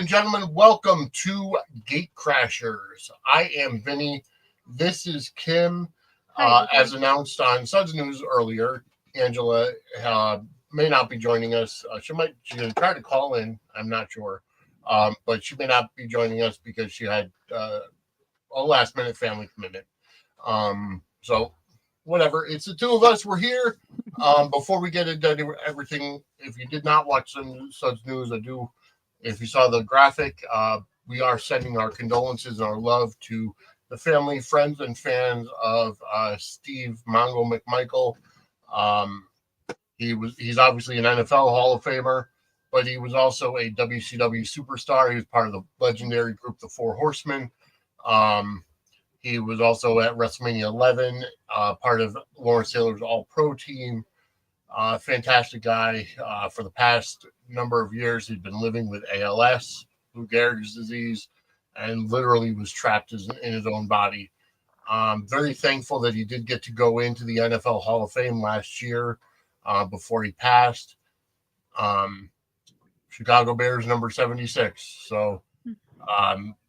and gentlemen, welcome to Gate Crashers. I am Vinny. This is Kim. As announced on Suds News earlier, Angela may not be joining us. She's going to try to call in. I'm not sure. But she may not be joining us because she had a last-minute family commitment. So, whatever. It's the two of us. We're here. Before we get into everything, if you did not watch some Suds News, if you saw the graphic, we are sending our condolences and our love to the family, friends, and fans of Steve Mongo McMichael. He's obviously an NFL Hall of Famer, but he was also a WCW superstar. He was part of the legendary group, the Four Horsemen. He was also at WrestleMania 11, part of Lawrence Taylor's All-Pro team. Fantastic guy. For the past number of years, he'd been living with ALS, Lou Gehrig's disease, and literally was trapped in his own body. Very thankful that he did get to go into the NFL Hall of Fame last year before he passed. Chicago Bears number 76. So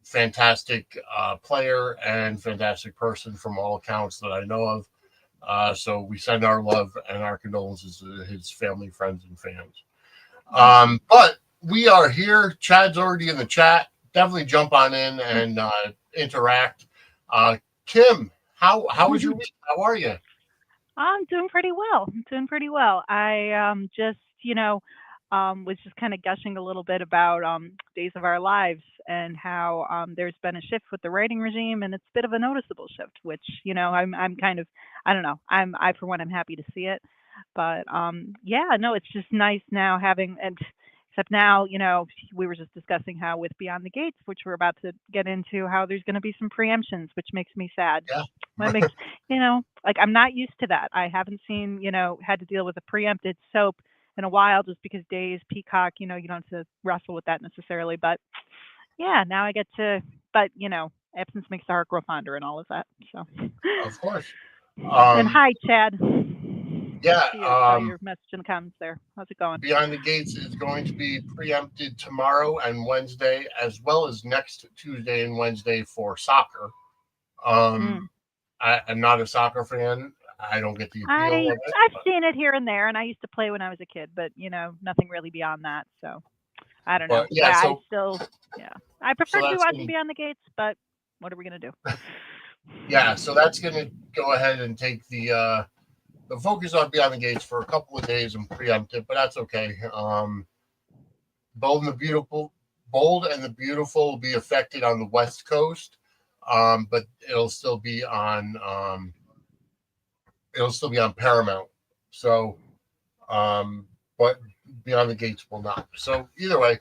fantastic player and fantastic person from all accounts that I know of. So we send our love and our condolences to his family, friends, and fans. But we are here. Chad's already in the chat. Definitely jump on in and interact. Kim, how was your week? How are you? I'm doing pretty well. I just, was just kind of gushing a little bit about Days of Our Lives and how there's been a shift with the writing regime, and it's a bit of a noticeable shift, which, I'm kind of, I don't know, I for one, I'm happy to see it. But yeah, no, it's just nice now having, and except now, we were just discussing how with Beyond the Gates, which we're about to get into, how there's going to be some preemptions, which makes me sad. Yeah. That makes, like I'm not used to that. I haven't seen, had to deal with a preempted soap in a while just because Days, Peacock, you don't have to wrestle with that necessarily. But yeah, now I get to, but, absence makes the heart grow fonder and all of that. So, Of course. and hi, Chad. Yeah. Saw your message in the comments there. How's it going? Beyond the Gates is going to be preempted tomorrow and Wednesday, as well as next Tuesday and Wednesday for soccer. I'm not a soccer fan. I don't get the appeal of it. I've seen it here and there, and I used to play when I was a kid, but nothing really beyond that. So I don't know. But yeah, I still, I prefer to be watching gonna, Beyond the Gates, but what are we gonna do? Yeah, so that's gonna go ahead and take the focus on Beyond the Gates for a couple of days and preempt it, but that's okay. Bold and the Beautiful will be affected on the West Coast, but it'll still be on Paramount. So, but Beyond the Gates will not. So either way,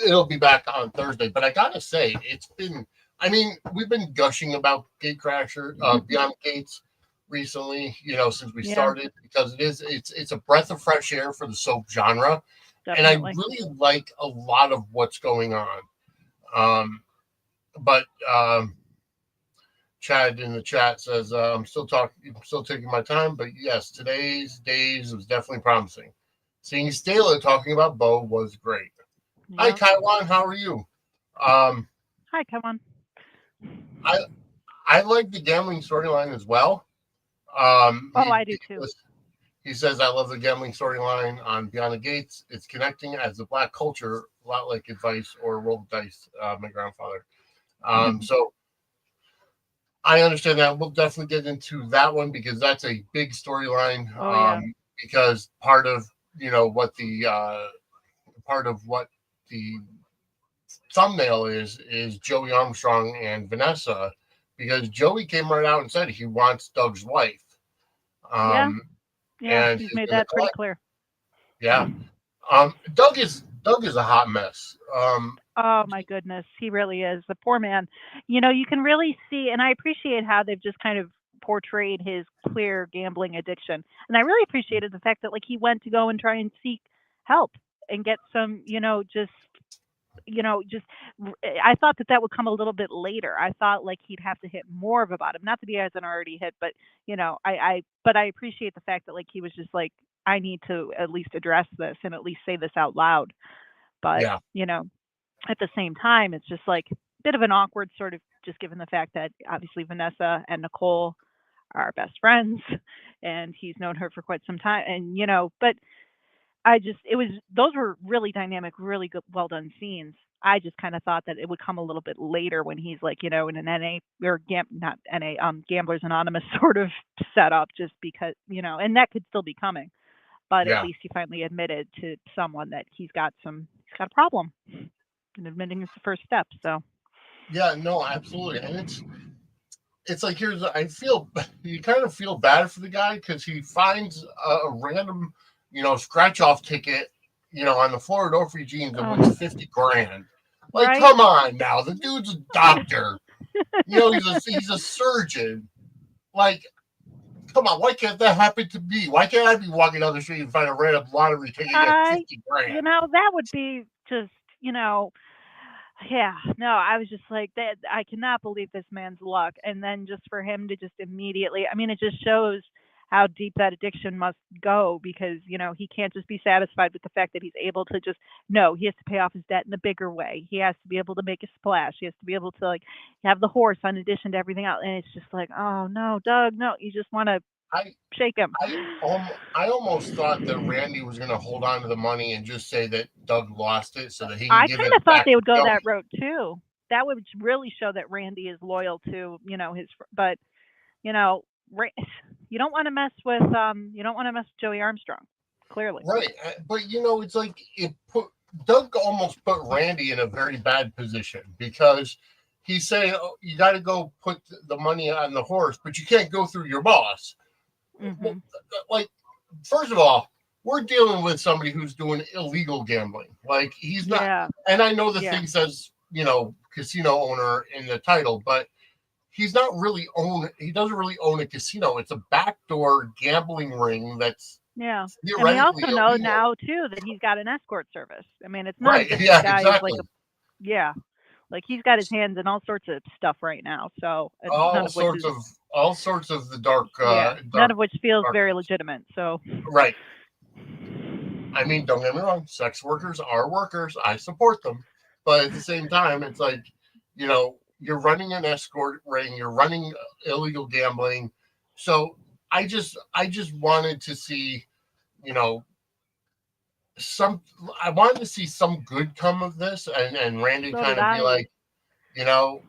it'll be back on Thursday. But I gotta say, we've been gushing about Beyond Gates recently, since we started, because it's a breath of fresh air for the soap genre. Definitely. And I really like a lot of what's going on. But Chad in the chat says, I'm still taking my time, but yes, today's Days was definitely promising. Seeing Stella talking about Bo was great. Yep. Hi, Kaiwan, how are you? Hi, Kaiwan. I like the gambling storyline as well. I do too. He says, I love the gambling storyline on Beyond the Gates. It's connecting as a Black culture, a lot like Advice or Roll Dice, my grandfather. So I understand that. We'll definitely get into that one because that's a big storyline. Because part of what the thumbnail is Joey Armstrong and Vanessa, because Joey came right out and said he wants Doug's wife. And he's made that pretty clear. Yeah. Doug is a hot mess. Oh my goodness, he really is. The poor man. You can really see, and I appreciate how they've just kind of portrayed his clear gambling addiction. And I really appreciated the fact that he went to go and try and seek help and get some, I thought that would come a little bit later. I thought he'd have to hit more of a bottom. Not that he hasn't already hit, but but I appreciate the fact that he was just I need to at least address this and at least say this out loud. But at the same time, it's just like a bit of an awkward sort of, just given the fact that obviously Vanessa and Nicole are best friends, and he's known her for quite some time, and but it was, those were really dynamic, really good, well done scenes. I just kind of thought that it would come a little bit later when he's like, in an NA or not NA, Gamblers Anonymous sort of setup, just because, and that could still be coming. But at Yeah. least he finally admitted to someone that he's got a problem, and admitting is the first step. So Yeah, no, absolutely. And it's like, I feel, you kind of feel bad for the guy because he finds a random, scratch off ticket, on the Florida Orphy jeans and wins 50 grand. Like, right. come on now. The dude's a doctor. He's a surgeon. Like, come on, why can't that happen to me? Why can't I be walking down the street and find a random lottery ticket and get 50 grand? That would be just, yeah, no, I was just like, that. I cannot believe this man's luck. And then just for him to just immediately, I mean, it just shows how deep that addiction must go, because, he can't just be satisfied with the fact that he's able to just, no, he has to pay off his debt in a bigger way. He has to be able to make a splash. He has to be able to, like, have the horse in addition to everything else. And it's just like, oh, no, Doug, no, you just want to I shake him. I almost thought that Randy was going to hold on to the money and just say that Doug lost it so that he can I give kind it of thought back they to would go that Joey. route too. That would really show that Randy is loyal to, his, but, you know, you don't want to mess with, Joey Armstrong, clearly. Right. But it's like Doug almost put Randy in a very bad position because he's saying, oh, you got to go put the money on the horse, but you can't go through your boss. Well, Hmm. like, first of all, we're dealing with somebody who's doing illegal gambling. Like, he's not, Yeah. and I know the Yeah. thing says, casino owner in the title, but he doesn't really own a casino. It's a backdoor gambling ring that's Yeah. And we theoretically also know illegal. now too that he's got an escort service. I mean, it's not Right. just this Yeah, guy is like exactly. yeah, like he's got his hands in all sorts of stuff right now. So, and none All of which sorts is, of all sorts of the dark yeah, none of which feels dark. very legitimate. So, Right. I mean, don't get me wrong, sex workers are workers. I support them. But at the same time, it's like, you're running an escort ring, you're running illegal gambling. So I just wanted to see, you know, some I wanted to see some good come of this, and Randy so did kind of be I. like, you know,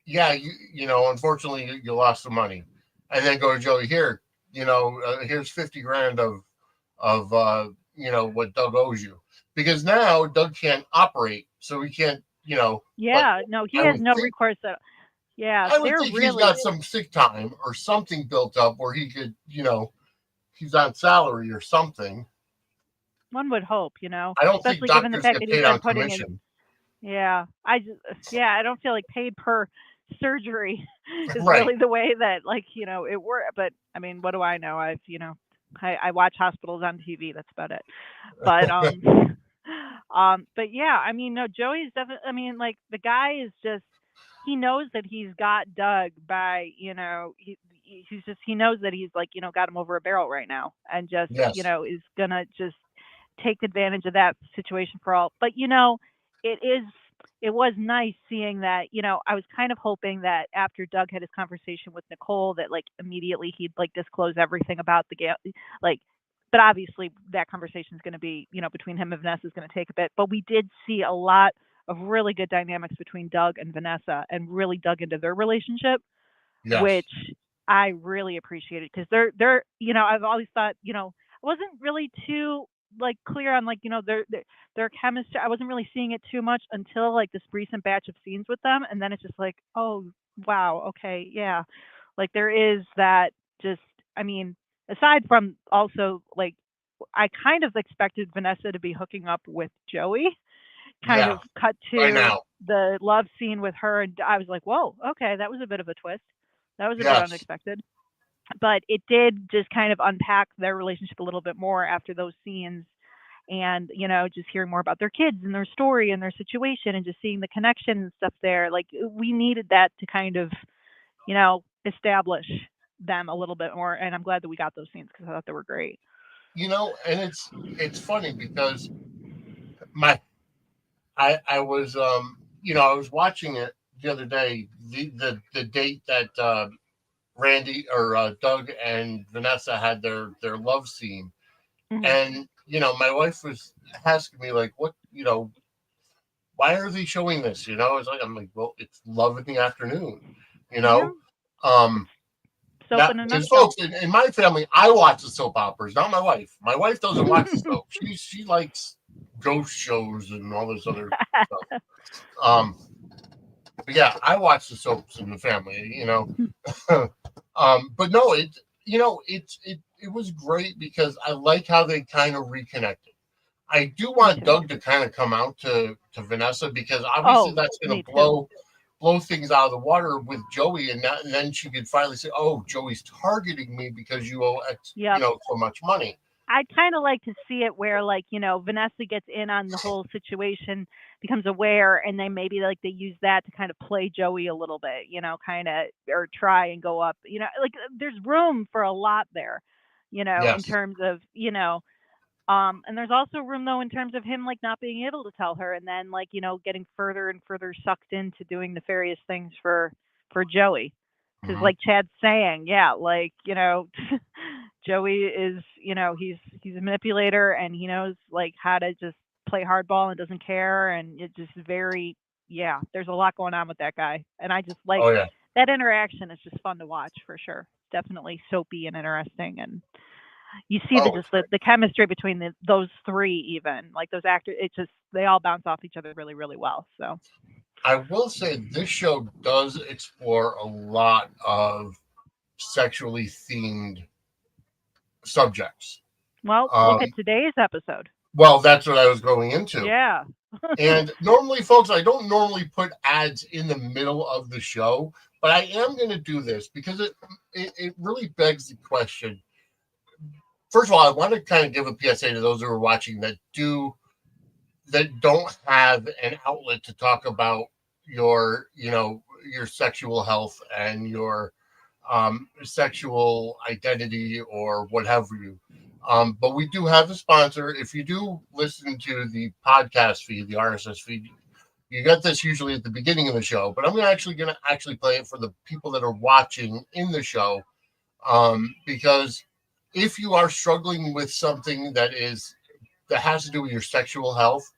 yeah, unfortunately you lost the money. And then go to Joey, here, here's 50 grand of what Doug owes you, because now Doug can't operate, so he can't, but Yeah, no, he I has would no think recourse yeah, I would they're think he's really, got some sick time or something built up where he could, he's on salary or something. one would hope, I don't think especially given the doctors fact get that he's paid been on putting in, commission. yeah, I don't feel like paid per surgery is Right. really the way that, like, it works. But I mean, what do I know? I watch hospitals on TV. That's about it. But but yeah, I mean, no, Joey's definitely. I mean, like, the guy is just, he knows that he's got Doug by, he knows that he's, like, got him over a barrel right now, and just, Yes. is gonna just take advantage of that situation for all. But it is it was nice seeing that, I was kind of hoping that after Doug had his conversation with Nicole, that, like, immediately he'd, like, disclose everything about the game, like, but obviously that conversation is going to be, between him and Vanessa, is going to take a bit. But we did see a lot of really good dynamics between Doug and Vanessa, and really dug into their relationship, Yes. which I really appreciated, because they're, I've always thought, I wasn't really too, like, clear on, like, their chemistry. I wasn't really seeing it too much until, like, this recent batch of scenes with them, and then it's just like, oh wow, okay, yeah, like, there is that, just, I mean, aside from, also, like, I kind of expected Vanessa to be hooking up with Joey, kind Yeah. of cut By to now. the love scene with her, and I was like, whoa, okay, that was a bit of a twist. That was a bit Yes. unexpected. But it did just kind of unpack their relationship a little bit more after those scenes, and, just hearing more about their kids and their story and their situation, and just seeing the connection and stuff there. Like, we needed that to kind of, establish them a little bit more, and I'm glad that we got those scenes, because I thought they were great. And it's funny because my I was I was watching it the other day, the date that Randy or Doug and Vanessa had their love scene, Hmm. and my wife was asking me like, what, why are they showing this? It's like, I'm like, well, it's love in the afternoon, you Yeah, know. it's Um, soap Now, in a because nutshell. folks in my family, I watch the soap operas, not my wife. My wife doesn't watch the soap. She likes ghost shows and all this other stuff. Um, but yeah, I watch the soaps in the family. But no, it was great because I like how they kind of reconnected. I do Me want too. Doug to kind of come out to Vanessa because obviously Oh, that's going me to too. blow things out of the water with Joey, and then she could finally say, "Oh, Joey's targeting me because you owe X, Yep. so much money." I'd kind of like to see it where, like, Vanessa gets in on the whole situation, becomes aware, and then maybe like they use that to kind of play Joey a little bit, kind of, or try and go up, like there's room for a lot there, in Yes. terms of, and there's also room though in terms of him like not being able to tell her, and then like getting further and further sucked into doing nefarious things for Joey, because Hmm. like Chad's saying, yeah, like Joey is, he's a manipulator, and he knows like how to just play hardball and doesn't care, and it's just very, yeah, there's a lot going on with that guy, and I just like Oh yeah. that interaction is just fun to watch for sure. Definitely soapy and interesting, and you see the Oh, just it's the, great. the chemistry between those three, even like those actors, it just, they all bounce off each other really really well. So I will say this show does explore a lot of sexually themed subjects. well, look at Um, today's episode. well, that's what I was going into. Yeah. And normally, folks, I don't normally put ads in the middle of the show, but I am going to do this because it really begs the question. First of all, I want to kind of give a PSA to those who are watching that don't have an outlet to talk about your sexual health and your sexual identity or what have you. But we do have a sponsor. If you do listen to the podcast feed, the RSS feed, you get this usually at the beginning of the show. But I'm going to actually play it for the people that are watching in the show, because if you are struggling with something that has to do with your sexual health,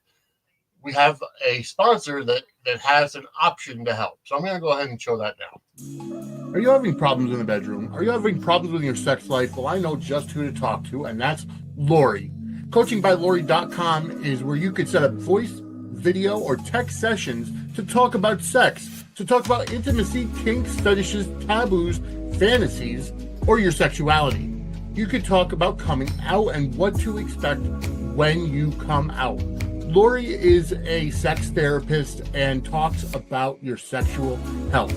we have a sponsor that has an option to help. So I'm going to go ahead and show that now. Are you having problems in the bedroom? Are you having problems with your sex life? Well, I know just who to talk to, and that's Lori. CoachingByLori.com is where you could set up voice, video, or text sessions to talk about sex, to talk about intimacy, kinks, fetishes, taboos, fantasies, or your sexuality. You could talk about coming out and what to expect when you come out. Lori is a sex therapist and talks about your sexual health.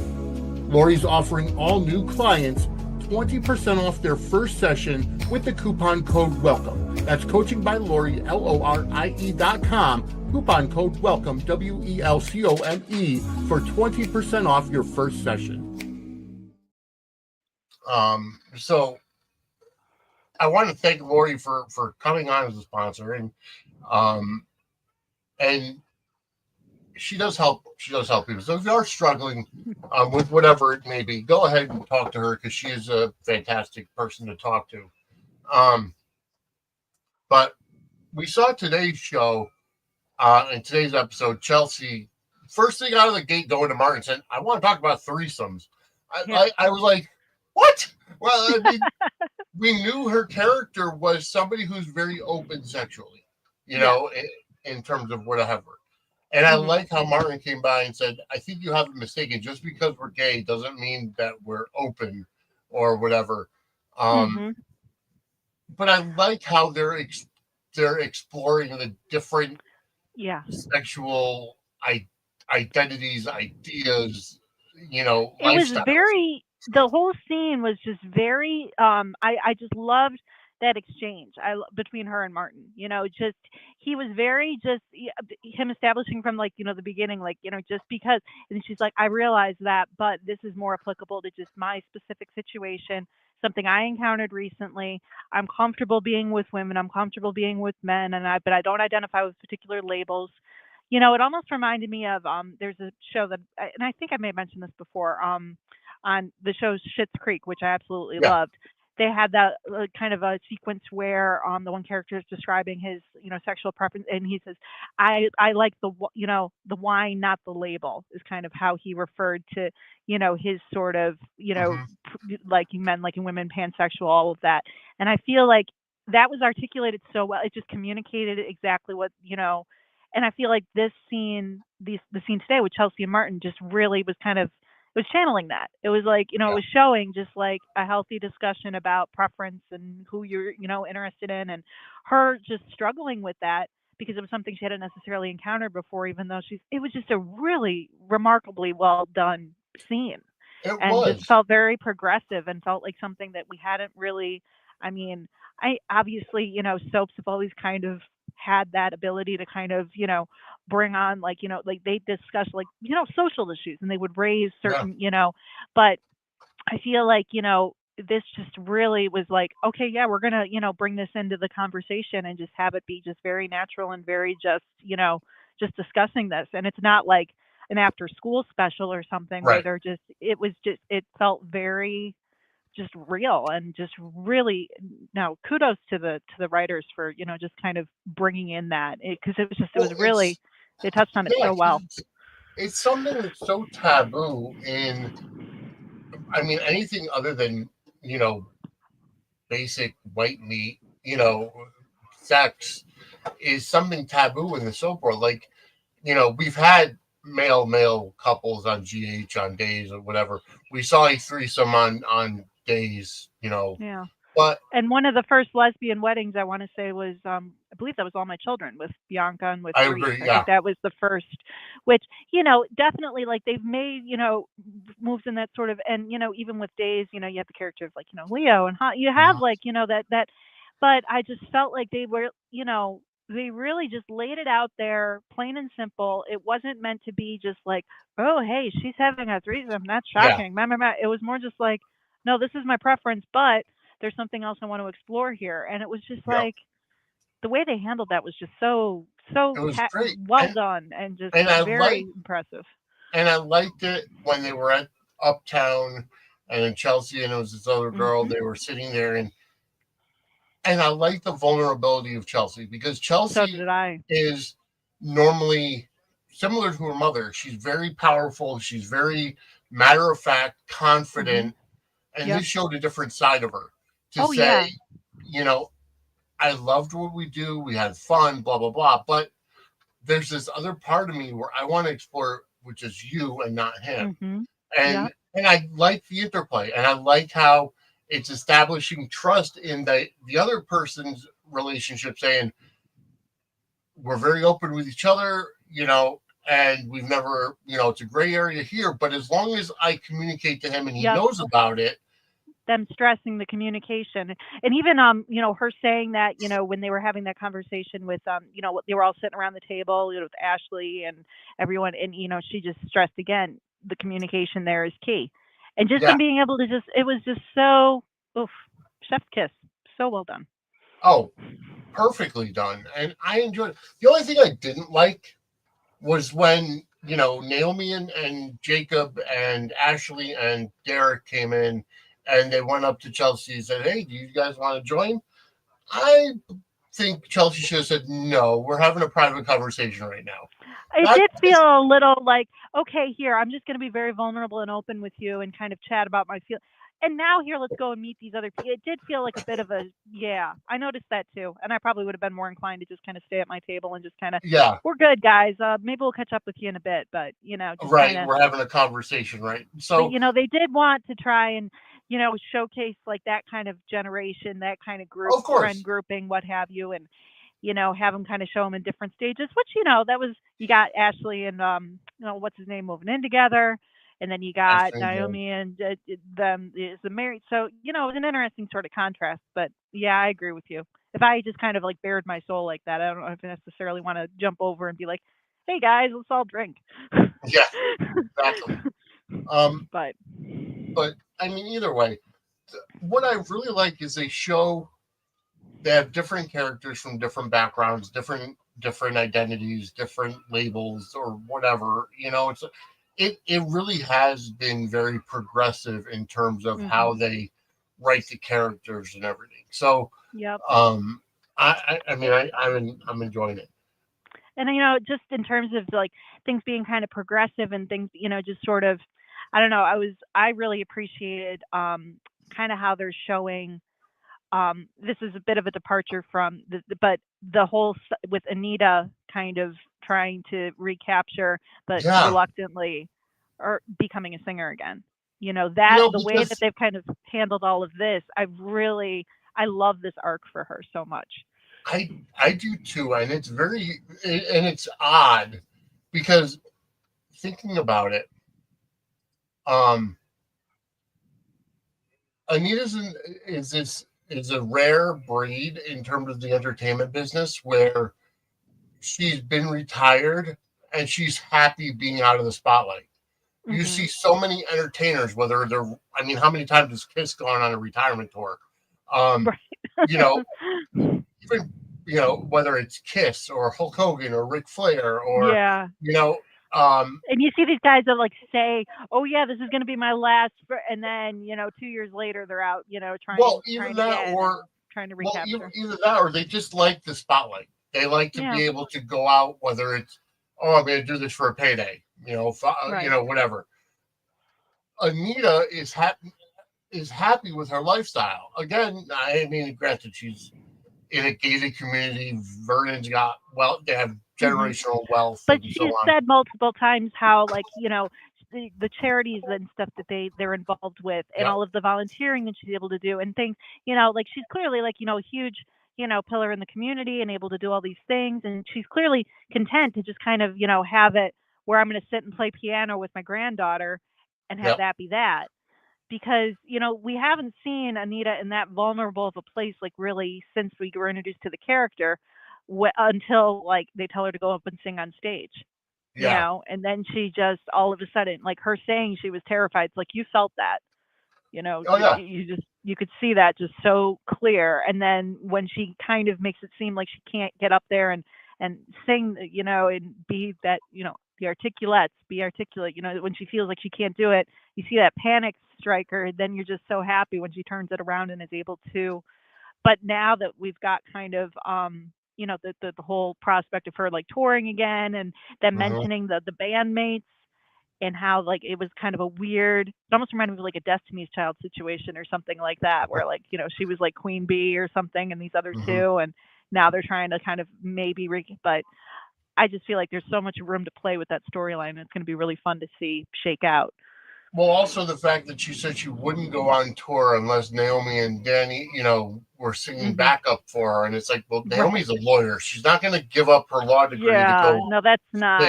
Lori's offering all new clients 20% off their first session with the coupon code WELCOME. That's coaching by Lori, LORIE.com. Coupon code WELCOME, WELCOME, for 20% off your first session. So I want to thank Lori for coming on as a sponsor, and she does help. She does help people. So if you are struggling with whatever it may be, go ahead and talk to her because she is a fantastic person to talk to. Um, but we saw today's show, in today's episode, Chelsea, first thing out of the gate going to Martin said, "I want to talk about threesomes." Yeah. I was like, "What?" Well, I mean, we knew her character was somebody who's very open sexually, Yeah. in terms of whatever. And I Mhm. like how Martin came by and said, "I think you have it mistaken. Just because we're gay doesn't mean that we're open or whatever." Um, Mhm. but I like how they're exploring the different Yeah. sexual identities, ideas, It was lifestyles. very, the whole scene was just very, I just loved that exchange between her and Martin. Just he was very just him establishing from like, the beginning, like, just because, and she's like, I realize that, but this is more applicable to just my specific situation, something I encountered recently. I'm comfortable being with women, I'm comfortable being with men, but I don't identify with particular labels. it almost reminded me of there's a show that, and I think I may have mentioned this before, on the show Schitt's Creek, which I absolutely Yeah. loved. They had that kind of a sequence where the one character is describing his sexual preference, and he says, I like the wine, not the label, is kind of how he referred to his sort of Hmm. liking men, liking women, pansexual, all of that. And I feel like that was articulated so well. It just communicated exactly what. And I feel like this scene, the scene today with Chelsea and Martin, just really was kind of, it was channeling that. It was like, it Yeah. was showing just like a healthy discussion about preference and who you're, interested in, and her just struggling with that because it was something she hadn't necessarily encountered before, even though it was just a really remarkably well done scene, It and just was. felt very progressive and felt like something that we hadn't really, I mean, I obviously, soaps have always kind of had that ability to kind of, bring on, like, like they discuss, like, social issues, and they would raise Yeah. certain, but I feel like, this just really was like, okay, yeah, we're gonna, bring this into the conversation and just have it be just very natural and very just, just discussing this. And it's not like an after school special or something where Right. they're just, it felt very just real and just really, no, kudos to the writers for, just kind of bringing in that, because it was Well, really, they touched on it yeah, so 'cause well. it's something that's so taboo in, I mean, anything other than, you know, basic white meat, sex is something taboo in the soap world. Like, we've had male couples on GH on days or whatever. We saw a threesome on days, Yeah. but And one of the first lesbian weddings, I want to say, was I believe that was All My Children with Bianca and with I Reese. agree. I Yeah, think that was the first, which, definitely, like, they've made, moves in that sort of, and even with Days, you have the character of, like, Leo, and you have, mhm, like, that, but I just felt like they were, they really just laid it out there plain and simple. It wasn't meant to be just like, oh, hey, she's having a threesome, that's yeah, shocking, meh, meh, meh. It was more just like, no, this is my preference, but there's something else I want to explore here. And it was just yeah. like the way they handled that was just It was great, well done and just and very impressive. I liked it when they were at Uptown and in Chelsea, and it was this other girl. Hmm. They were sitting there, and I like the vulnerability of Chelsea because So Chelsea did I. is normally similar to her mother. She's very powerful. She's very matter of fact, Hmm. confident, and Yep. this showed a different side of her. To Oh say, yeah. you know, I loved what we do. We had fun, blah blah blah. But there's this other part of me where I want to explore, which is you and not him. Hmm. And Yep. I like the interplay, and I like how it's establishing trust in the other person's relationship, saying we're very open with each other, and we've never, it's a gray area here, but as long as I communicate to him and he Yep. knows about it. Them stressing the communication, and even her saying that, when they were having that conversation with they were all sitting around the table, with Ashley and everyone, and she just stressed again, the communication there is key. And just Yeah. them being able to just, it was just so, oof, chef's kiss, so well done. Oh, perfectly done, and I enjoyed it. The only thing I didn't like was when Naomi and Jacob and Ashley and Derek came in, and they went up to Chelsea and said, "Hey, do you guys want to join?" I think Chelsea should have said, "No, we're having a private conversation right now." It That did is, feel a little like, okay, here, I'm just going to be very vulnerable and open with you and kind of chat about my feel. And now here, let's go and meet these other people. It did feel like a bit of a, yeah, I noticed that too. And I probably would have been more inclined to just kind of stay at my table and just kind of, yeah, we're good, guys. Maybe we'll catch up with you in a bit, but, just kind right. of, We're having a conversation, right? but, So, they did want to try and, showcase like that kind of generation, that kind of group, of friend course, grouping, what have you. And, have them kind of show them in different stages, which, that was, you got Ashley and, what's his name moving in together. And then you I got think, Naomi and them is the married. So, it was an interesting sort of contrast, but yeah, I agree with you. If I just kind of like bared my soul like that, I don't know if I necessarily want to jump over and be like, hey guys, let's all drink. yeah, exactly. Um, But but I mean, either way, what I really like is they have different characters from different backgrounds, different different identities, different labels, or whatever. It really has been very progressive in terms of how Mhm. they write the characters and everything. So, Yep. um, I mean, I'm enjoying it. And just in terms of like things being kind of progressive and things, just sort of, I don't know. I really appreciated kind of how they're showing. This is a bit of a departure from but the whole with Anita kind of trying to recapture, but Yeah, reluctantly, or becoming a singer again. That the way that because they've kind of handled all of this, I love this arc for her so much. I do too, and it's odd because thinking about it, um, Anita's is a rare breed in terms of the entertainment business where she's been retired and she's happy being out of the spotlight. You see Mhm. so many entertainers, whether they're, I mean, how many times has Kiss gone on a retirement tour? Um, you know, Right. even whether it's Kiss or Hulk Hogan or Ric Flair or Yeah. you know, um, And you see these guys that like say, "Oh yeah, this is going to be my last," and then 2 years later they're out, well, trying again and trying to recapture. either that or they just like the spotlight. They like to Yeah. be able to go out, whether it's I'm going to do this for a payday, Right. whatever. Anita is happy with her lifestyle. Again, I mean, granted, she's in a gated community. Vernon's got they have Hmm. generational wealth But and so she's on. said multiple times how, like, the charities and stuff that they're involved with, and Yep, all of the volunteering that she's able to do and things. Like she's clearly like a huge pillar in the community and able to do all these things, and she's clearly content to just kind of have it where I'm going to sit and play piano with my granddaughter and have yep, that be that. Because we haven't seen Anita in that vulnerable of a place, like, really, since we were introduced to the character, until like they tell her to go up and sing on stage, yeah. and then she just all of a sudden, like, her saying she was terrified, it's like you felt that, Oh yeah, you could see that just so clear. And then when she kind of makes it seem like she can't get up there and sing, and be that, be articulate, when she feels like she can't do it, you see that panic strike her. Then you're just so happy when she turns it around and is able to. But now that we've got kind of the whole prospect of her like touring again, and then hmm mentioning the bandmates, and how like it was kind of a weird, it almost reminded me of like a Destiny's Child situation or something like that, where like she was like Queen Bee or something, and these other hmm two, and now they're trying to kind of maybe but I just feel like there's so much room to play with that storyline, and it's going to be really fun to see shake out. Well, also the fact that she said she wouldn't go on tour unless Naomi and Danny, were singing Hmm. backup for her, and it's like, well, Right. Naomi's a lawyer; she's not going to give up her law degree to Yeah, go no, sing. that's not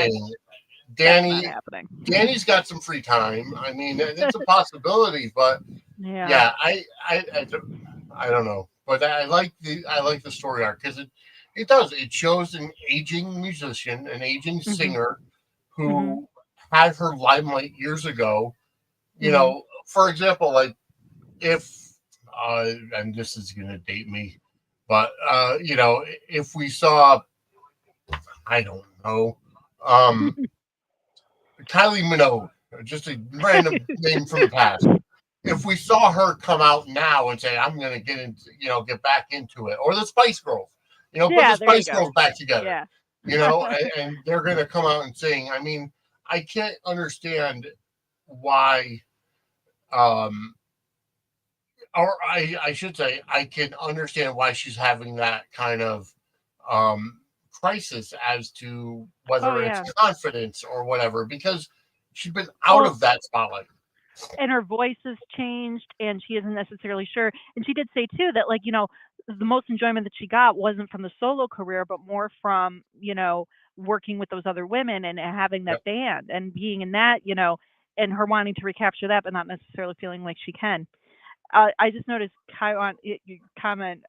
Danny, happening. Danny's got some free time. I mean, it's a possibility, but Yeah. yeah, I don't know, but I like the story arc because it shows an aging musician, an aging Mhm. singer Mhm. who had her limelight years ago. Mhm. For example, like if and this is going to date me, but if we saw, I don't know, um, Kylie Minogue, just a random name from the past. If we saw her come out now and say, "I'm going to get into, get back into it," or the Spice Girls, put the Yeah, there you Spice go. Girls back together, Yeah. and they're going to come out and sing. I mean, I can't understand why, um, or I should say, I can understand why she's having that kind of crisis as to Oh whether it's yeah. confidence or whatever, because she's been out Well, of that spotlight. and her voice has changed, and she isn't necessarily sure. And she did say too that, like, the most enjoyment that she got wasn't from the solo career, but more from working with those other women and having Yep. that band and being in that, and her wanting to recapture that, but not necessarily feeling like she can. I just noticed Kyle, your comment.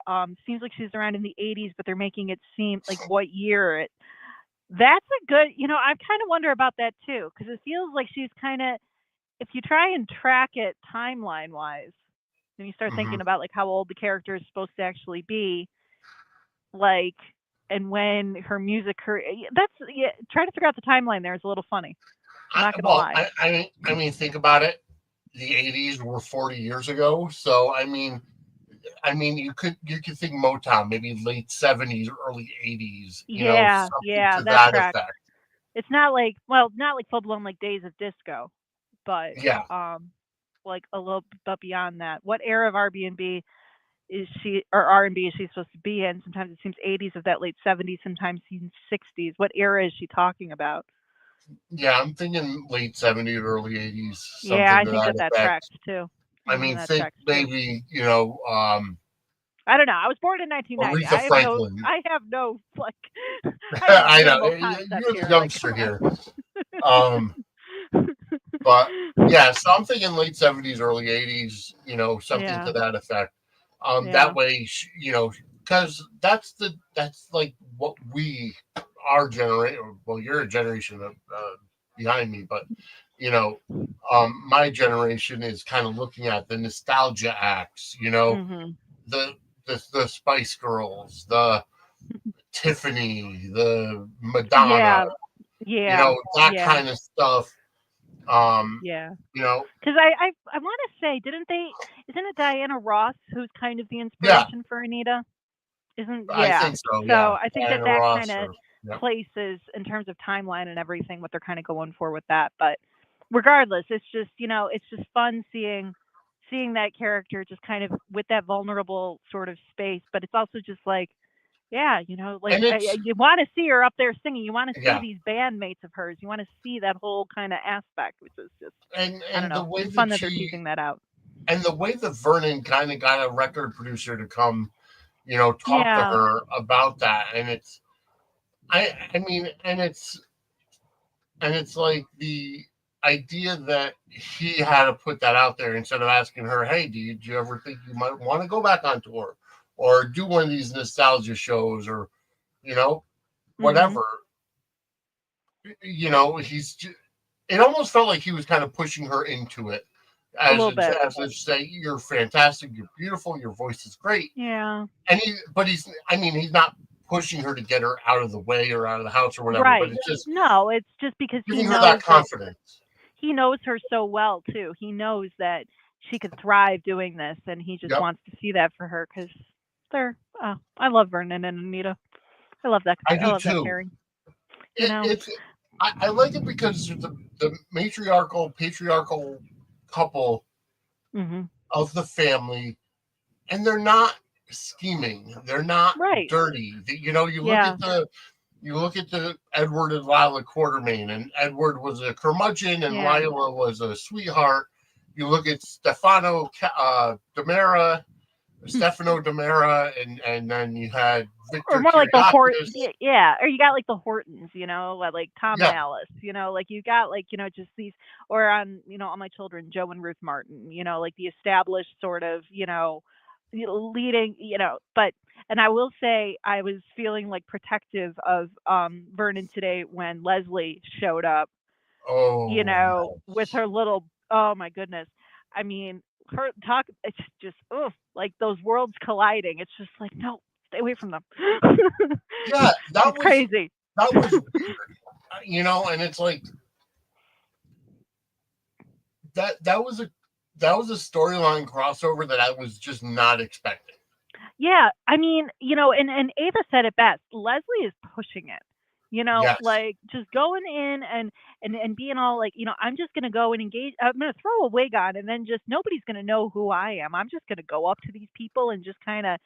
Seems like she's around in the 80s, but they're making it seem like what year it. That's a good. I kind of wonder about that too, because it feels like she's kind of, if you try and track it timeline wise, and you start hmm thinking about like how old the character is supposed to actually be, like, and when her music career, that's, yeah, trying to figure out the timeline there is a little funny. I'm not gonna Well, lie. I mean, think about it. The '80s were 40 years ago, so I mean, you could think Motown, maybe late '70s, early '80s, Yeah, something yeah, to that that tracks. effect. It's not like, well, not like full blown like Days of Disco, but Yeah, um, like a little bit beyond that. What era of Airbnb is she, or R&B is she supposed to be in? Sometimes it seems 80s of that late 70s, sometimes seems 60s. What era is she talking about? yeah, I'm thinking late '70s, early '80s, Yeah, something I to think that that effect. tracks too. I Mm, mean, that think tracks too. maybe I don't know. I was born in 1990. Aretha Franklin. I have no like, I have I know minimal concept you're the here. Like, youngster come on. here. Um, but yeah, so I'm thinking late '70s, early '80s, something Yeah, to that effect. That yeah. way, because that's like what our generation. Well, you're a generation of, behind me, but you know, my generation is kind of looking at the nostalgia acts. Mhm. The the Spice Girls, the Tiffany, the Madonna, Yeah, yeah, that yeah, kind of stuff. Um, yeah. you know, Because I want to say, didn't they? Isn't it Diana Ross who's kind of the yeah, inspiration for Anita? Isn't, I yeah. think so. So Yeah, I think that Diana that Ross kind of or yeah, places in terms of timeline and everything what they're kind of going for with that. But regardless, it's just, it's just fun seeing that character just kind of with that vulnerable sort of space. But it's also just like, yeah, like and it's you want to see her up there singing. You want to see yeah, these bandmates of hers. You want to see that whole kind of aspect, which is just, I don't and the know. way It's fun that that they're she teasing that out. and the way that Vernon kind of got a record producer to come, talk to Yeah. her about that, and I mean, and it's like the idea that he had to put that out there instead of asking her, "Hey, do you ever think you might want to go back on tour, or do one of these nostalgia shows, or you know, Mhm. whatever?" It almost felt like he was kind of pushing her into it, A as little if, bit. as if say, "You're fantastic, you're beautiful, your voice is great," Yeah. and I mean, he's not pushing her to get her out of the way or out of the house or whatever, but Right. it's just No, it's just because giving her that confidence. he knows her so well too. He knows that she could thrive doing this, and he just Yep, wants to see that for her because they're. I love Vernon and Anita. I love that. I I do love that too. pairing. You It, know. it's I like it because the matriarchal patriarchal couple Mhm. of the family, and they're not scheming, they're not Right. dirty. Yeah. You look at the Edward and Lila Quartermain, and Edward was a curmudgeon, and Yeah. Lila was a sweetheart. You look at Demera, Stefano Demera, and then you had Or Victor more like the Kiriakis. yeah, or you got like the Hortons, like Tom and Yeah. Alice, like you got like, just these, or on, All My Children, Joe and Ruth Martin, like the established sort of, leading, but, and I will say I was feeling like protective of Vernon today when Leslie showed up, Oh, with yes. her little, oh my goodness. I mean, her talk, it's just, oh, like those worlds colliding. It's just like, no, stay away from them. Yeah, She's crazy. that was weird, and it's like that was a storyline crossover that I was just not expecting. Yeah, I mean, and Ava said it best. Leslie is pushing it. Yes, Like just going in and being all like, I'm just gonna go and engage. I'm gonna throw a wig on, and then just nobody's gonna know who I am. I'm just gonna go up to these people and just kind of,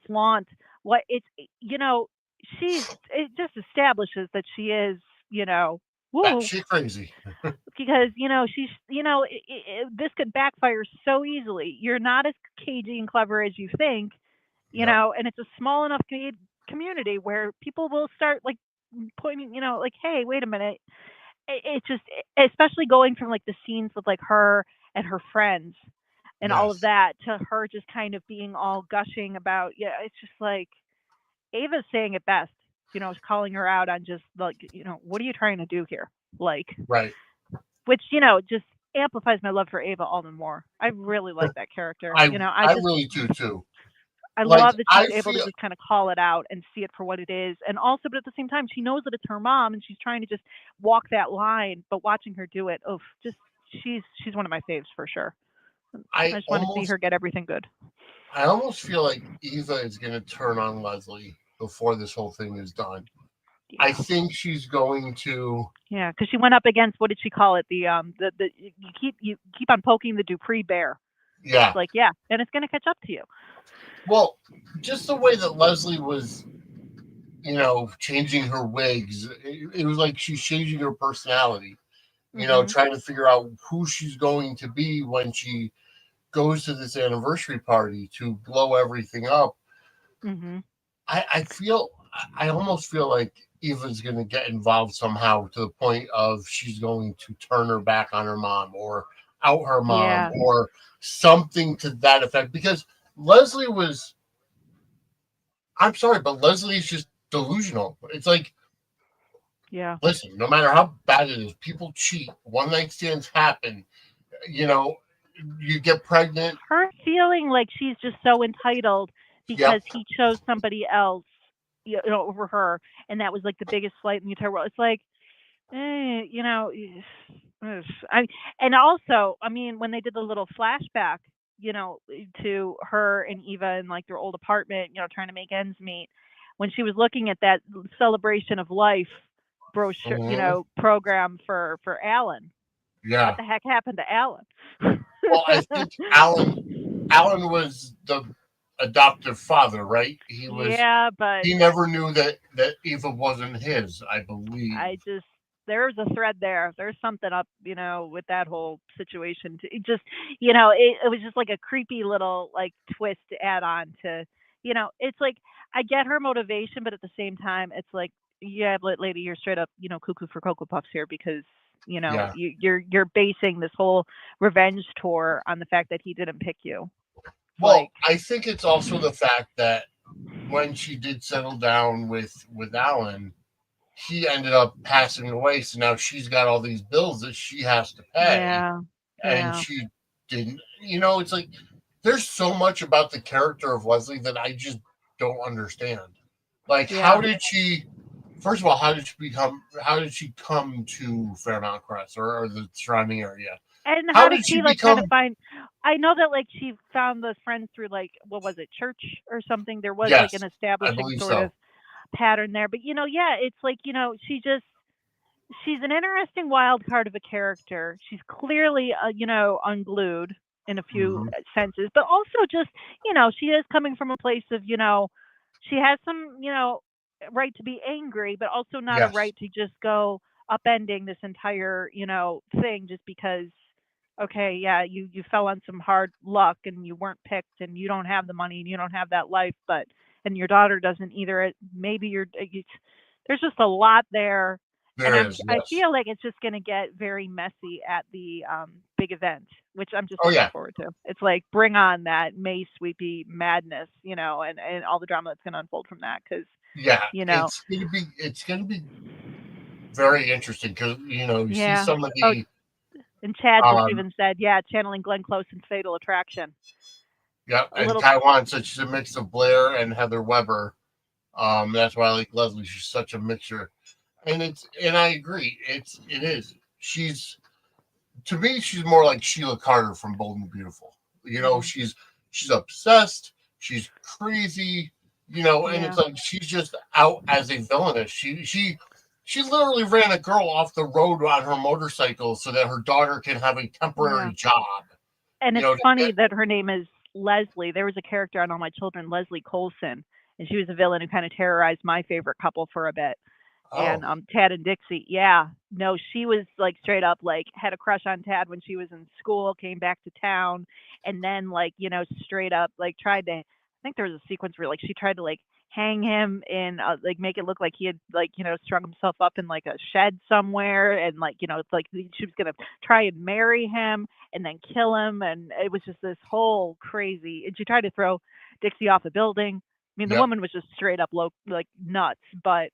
flaunt what it's. It just establishes that she is, that woo, shit crazy. because she's, this could backfire so easily. You're not as cagey and clever as you think, Yep. and it's a small enough community where people will start like pointing, like, hey, wait a minute. It just, especially going from like the scenes with like her and her friends and all of Yes. that to her just kind of being all gushing about, yeah, it's just like Ava's saying it best, calling her out on just like, what are you trying to do here? Like, Right. which, just amplifies my love for Ava all the more. I really like that character. I I I just, really do too. I Like love that she's I able to feel just kind of call it out and see it for what it is. And also, but at the same time, she knows that it's her mom and she's trying to just walk that line. But watching her do it, oh, just she's one of my faves for sure. I I just want to see almost her get everything good. I almost feel like Eva is going to turn on Leslie before this whole thing is done. I Yeah, think she's going to. yeah, because she went up against, what did she call it? The you keep on poking the Dupree bear. It's Yeah. like, yeah, and it's gonna catch up to you. Well, just the way that Leslie was, changing her wigs, it was like she's changing her personality. Mhm. Trying to figure out who she's going to be when she goes to this anniversary party to blow everything up. Mhm. I almost feel like Eva's going to get involved somehow to the point of she's going to turn her back on her mom or out her mom Yeah. or something to that effect. Because Leslie was, I'm sorry, but Leslie is just delusional. It's like, Yeah. listen, no matter how bad it is, people cheat, one night stands happen, you know, you get pregnant. Her feeling like she's just so entitled because Yep. he chose somebody else, over her, and that was like the biggest slight in the entire world. It's like, eh, I and also, I mean, when they did the little flashback, to her and Eva in like their old apartment, trying to make ends meet, when she was looking at that celebration of life brochure, Hmm. program for Alan. What Yeah. the heck happened to Alan? Well, I think Alan was the adoptive father, right? Yeah, but He never knew that Eva wasn't his, I believe. I just there's a thread there. There's something up, with that whole situation. It just, it was just like a creepy little like twist to add on to, it's like I get her motivation, but at the same time, it's like, yeah, lady, you're straight up, cuckoo for cocoa puffs here because Yeah. you're basing this whole revenge tour on the fact that he didn't pick you. It's Well, like, I think it's also the fact that when she did settle down with Alan, he ended up passing away. So now she's got all these bills that she has to pay, yeah, and yeah, she didn't. It's like there's so much about the character of Leslie that I just don't understand. Like, yeah. how did she? First of all, how did she become? How did she come to Fairmont Crest or the surrounding area? And How how did did she she like kind of become? find? I know that like she found those friends through like, what was it, church or something. There was like an Yes, I establishing believe sort of so. pattern there. But yeah, it's like, she's an interesting wild card of a character. She's clearly unglued in a few Hmm. senses, but also just, she is coming from a place of, she has some, right to be angry, but also not a Yes, right to just go upending this entire, thing just because, okay, yeah, you fell on some hard luck and you weren't picked and you don't have the money and you don't have that life, but and your daughter doesn't either. Maybe there's just a lot there, and there is. I Yes. feel like it's just going to get very messy at the big event, which I'm just Oh looking yeah, forward to. It's like bring on that May sweepy madness, and all the drama that's going to unfold from that because yeah. you know It's gonna be very interesting because you see yeah. some of Oh, the and Chad just um even said, yeah, channeling Glenn Close in Fatal Attraction. yeah, A and little, Taiwan, so she's a mix of Blair and Heather Weber. That's why I like Leslie. She's such a mixture, and I agree. It is. She's To me, she's more like Sheila Carter from Bold and Beautiful. hmm She's obsessed. She's crazy. And it's yeah, like she's just out as a villainess. She literally ran a girl off the road on her motorcycle so that her daughter can have a yeah. temporary job. And You it's know, funny that her name is Leslie. There was a character on All My Children, Leslie Colson, and she was a villain who kind of terrorized my favorite couple for a bit. oh And Tad and Dixie, yeah, no, she was like straight up like had a crush on Tad when she was in school, came back to town, and then like straight up like tried to. I think there was a sequence where like she tried to like hang him in like make it look like he had like strung himself up in like a shed somewhere, and like it's like she was gonna try and marry him and then kill him, and it was just this whole crazy. And she tried to throw Dixie off a building. I mean, the yep, woman was just straight up low, like nuts, but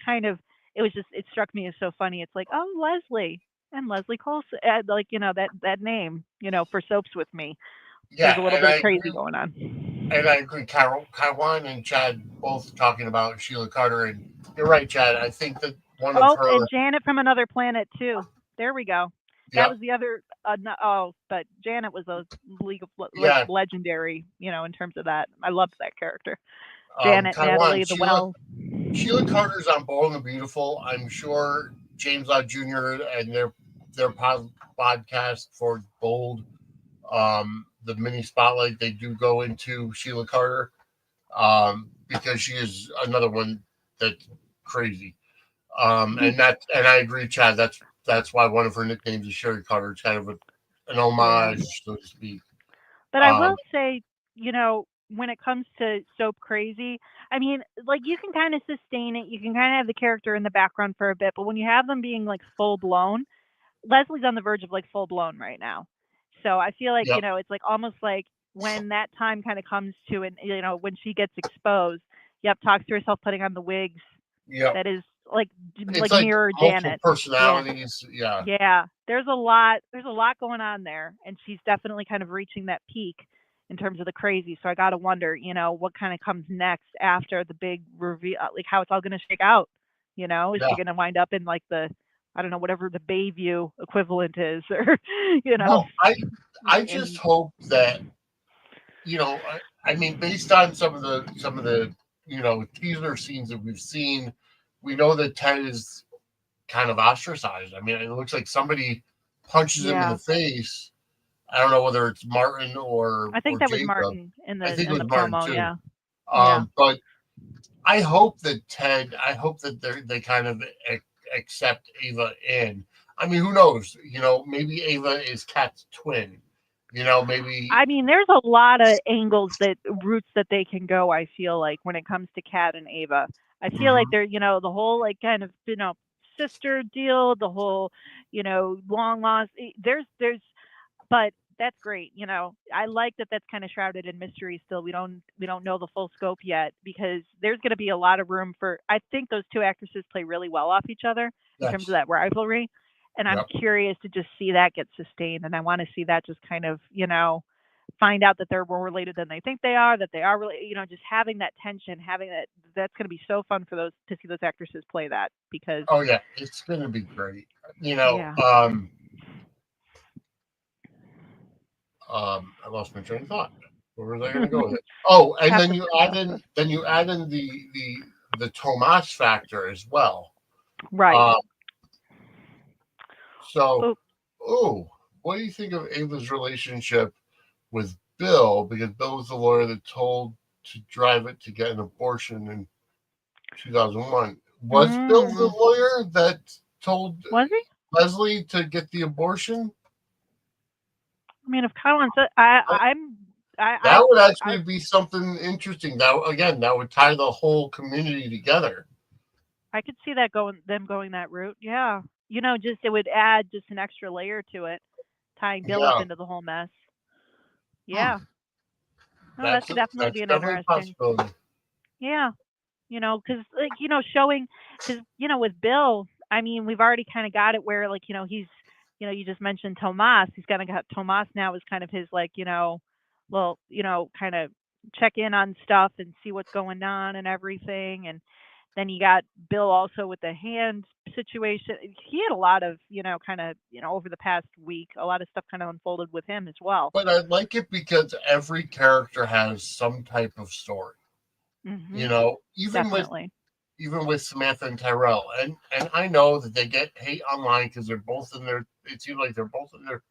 kind of. It was just. It struck me as so funny. It's like, oh, Leslie and Leslie Colson, like that name, for soaps with me. There's yeah, a little and bit I of crazy agree. going on. And I agree. Kaiwan and Chad both talking about Sheila Carter, and you're right, Chad. I think that one of Oh, her, and Janet from Another Planet too. There we go. That yep, was the other. Oh, but Janet was a league of like yeah, legendary, in terms of that. I loved that character. Janet, Kaiwan, Natalie, the Wells. Sheila Carter's on Bold and the Beautiful. I'm sure James Lott Jr. and their podcast for Bold, the mini spotlight, they do go into Sheila Carter, because she is another one that's crazy. And I agree, Chad. That's why one of her nicknames is Sherry Carter. It's kind of an Yeah. homage, so to speak. But I will Um, say, when it comes to soap crazy, I mean, like you can kind of sustain it. You can kind of have the character in the background for a bit, but when you have them being like full blown, Leslie's on the verge of like full blown right now. So I feel like, yep, it's like almost like when that time kind of comes to, and when she gets exposed, yep, talks to herself putting on the wigs. yep. That is like It's like like mirror multiple Janet. Yeah. personalities. Yeah, Yeah. There's a lot going on there, and she's definitely kind of reaching that peak in terms of the crazy. So I got to wonder, what kind of comes next after the big reveal, like how it's all going to shake out. Is yeah. she going to wind up in like the, I don't know, whatever the Bayview equivalent is, or Well, I just and hope that I mean, based on some of the teaser scenes that we've seen, we know that Ted is kind of ostracized. I mean, it looks like somebody punches him in yeah, the face. I don't know whether it's Martin I or think that was Jacob. Martin in I the think it in was the Martin promo. too. Yeah, yeah. But I hope that I hope that they kind of accept Ava in. I mean, who knows? Maybe Ava is Kat's twin. Maybe, I mean, there's a lot of routes that they can go. I feel like when it comes to Kat and Ava, I feel like mhm, they're, the whole like kind of, sister deal, the whole, long lost. But that's great. I like that that's kind of shrouded in mystery still. We don't know the full scope yet because there's going to be a lot of room for. I think those two actresses play really well off each other in terms of yes, that rivalry, and I'm yep. curious to just see that get sustained, and I want to see that just kind of, find out that they're more related than they think they are, that they are really, just having that tension, having that's going to be so fun for those to see those actresses play that because Oh yeah, it's going to be great. You know, yeah. um, I lost my train of thought. Where was I going to go with it? Oh, and then Happens. you add in the Tomas factor as well. Right. Uh, so, Oh, oh, what do you think of Ava's relationship with Bill? Because Bill was the lawyer that told to drive it to get an abortion in 2001. Was Bill the mm, lawyer that told was he? Leslie to get the abortion? I mean, if Kyle wants it, I, That would I, actually be something interesting. That would tie the whole community together. I could see them going that route. Yeah, just it would add just an extra layer to it, tying Bill up Yeah, into the whole mess. hmm. Yeah, no, that could definitely That's be an definitely a interesting. possibility. Yeah, because like showing, because with Bill, I mean, we've already kind of got it where like he's, you just mentioned Tomas. He's kind of got Tomas now as kind of his like well, kind of check in on stuff and see what's going on and everything. And then you got Bill also with the hand situation. He had a lot of, kind of, over the past week, a lot of stuff kind of unfolded with him as well. But I like it because every character has some type of story. Hmm. Even with Definitely. Samantha and Tyrell, and I know that they get hate online because they're both in their. It seems like they're both in their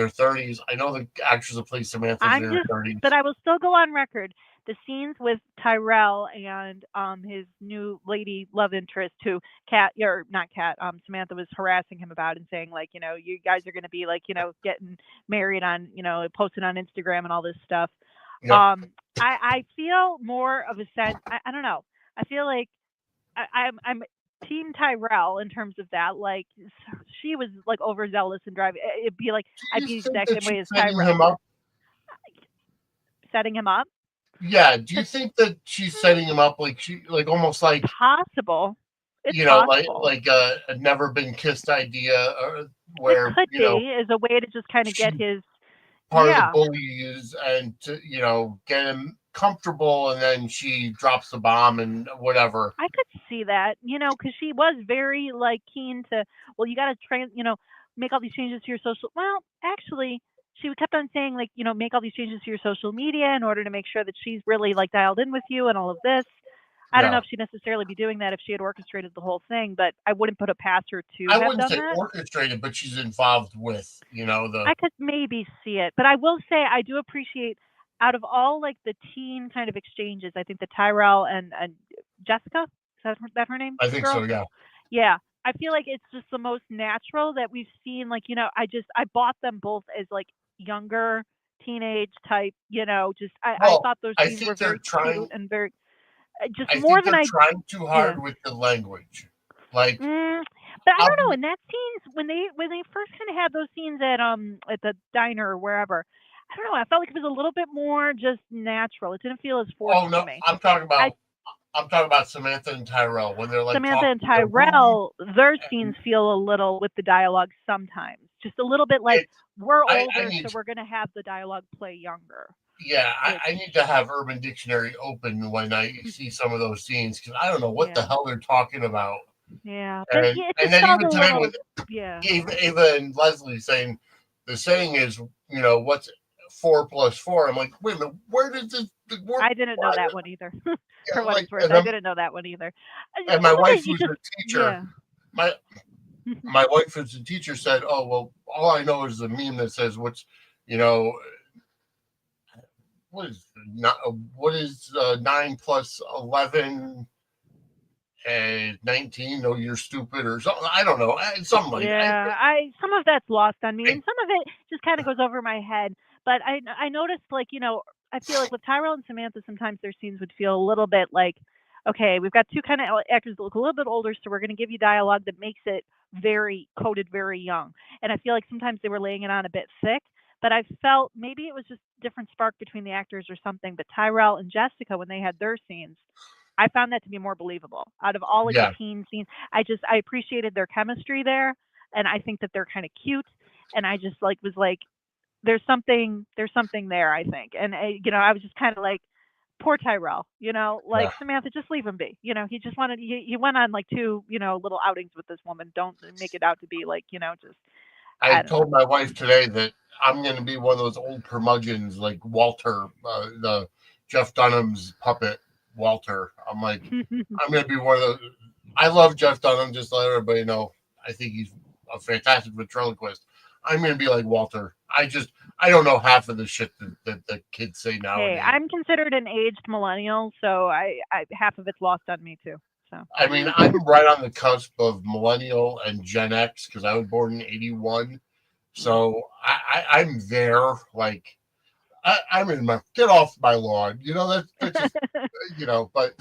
30s. I know the actress that plays Samantha's in her But 30s. I will still go on record. The scenes with Tyrell and his new lady love interest, who Cat or not Cat, Samantha was harassing him about and saying like, you guys are going to be like, getting married on, posting on Instagram and all this stuff. Yep. I feel more of a sense. I don't know. I feel like I'm Team Tyrell in terms of that. Like she was like overzealous and driving. It'd be like Do I'd you be the think exact that same way she's as setting Tyrell, him up? setting him up. Yeah. Do you 'Cause, think that she's setting him up like almost like possible. It's like possible. a never been kissed idea, or It where could be as a way to just kind of get she's his. part of the Yeah. bullies and to get him comfortable, and then she drops the bomb and whatever. I could see that, because she was very like keen to. Well, you got to make all these changes to your social. Well, actually, she kept on saying like, make all these changes to your social media in order to make sure that she's really like dialed in with you and all of this. I don't know Yeah. if she'd necessarily be doing that if she had orchestrated the whole thing, but I wouldn't put it past her to I have wouldn't done say that. orchestrated, but she's involved with, I could maybe see it, but I will say I do appreciate out of all like the teen kind of exchanges, I think the Tyrell and Jessica, is that her name? I The think so, girl? yeah. Yeah. I feel like it's just the most natural that we've seen. Like, I bought them both as like younger teenage type, just I Well, thought those I scenes were think they're very cute trying and very just I more think than they're I trying too yeah. hard with the language. Like, But I don't I'm know. In that scenes, when they first kind of had those scenes at the diner or wherever, I don't know. I felt like it was a little bit more just natural. It didn't feel as forced oh to no, me. I'm I talking about Samantha and Tyrell when they're like Samantha talking and to their roomie. Tyrell, their And scenes feel a little with the dialogue sometimes, just a little bit like it's we're I older, need so we're gonna have the dialogue play younger. yeah, Which I need to have Urban Dictionary open when I see some of those scenes because I don't know what the yeah, hell they're talking about. yeah. But And yeah, it and just then felt even a today little with yeah. Ava and Leslie saying the saying is, what's 4 plus 4? I'm like, wait a minute, where does this work? I didn't know that one either. For Yeah, what like, it's worth, I didn't know that one either. and my Some of wife, it you who's just a teacher, yeah. my my wife, who's a teacher, said, "Oh well, all I know is the meme that says what's, you know, what is not what is 9 plus 11 and 19? No, you're stupid or something. I don't know, something like that. Yeah, I some of that's lost on me, I, and some of it just kind of goes over my head. But I noticed like I feel like with Tyrell and Samantha, sometimes their scenes would feel a little bit like, okay, we've got two kind of actors that look a little bit older, so we're going to give you dialogue that makes it very coded, very young. And I feel like sometimes they were laying it on a bit thick. But I felt maybe it was just different spark between the actors or something. But Tyrell and Jessica, when they had their scenes, I found that to be more believable. Out of all like the yeah, teen scenes, I appreciated their chemistry there, and I think that they're kind of cute. And I just like was like, there's something there. I think, and I was just kind of like, poor Tyrell. Like yeah. Samantha, just leave him be. He just wanted he went on like two little outings with this woman. Don't make it out to be like just I I don't told my wife today that I'm going to be one of those old curmudgeons like Walter, the Jeff Dunham's puppet Walter. I'm like, know. I'm going to be one of those. I love Jeff Dunham, just to let everybody know. I think he's a fantastic ventriloquist. I'm going to be like Walter. I don't know half of the shit that the kids say Hey, nowadays. I'm considered an aged millennial, so I half of it's lost on me too. So I mean, I'm right on the cusp of millennial and Gen X because I was born in '81. So I'm there. Like I'm in my get off my lawn. That's just But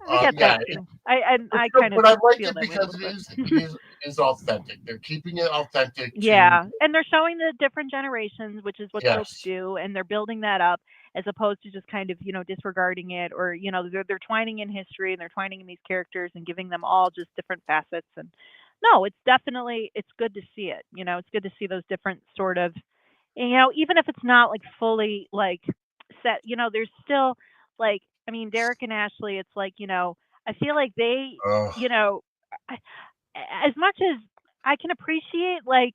I get that yeah, too. I kind of but I like feel it that way a because little it bit. is authentic. They're keeping it authentic to Yeah, and they're showing the different generations, which is what soaps yes, do, and they're building that up as opposed to just kind of, disregarding it or, they're twining in history and they're twining in these characters and giving them all just different facets and no, it's good to see it. It's good to see those different sort of even if it's not like fully like set, there's still like I mean, Derek and Ashley, it's like, I feel like they, uh, you know, I, as much as I can appreciate like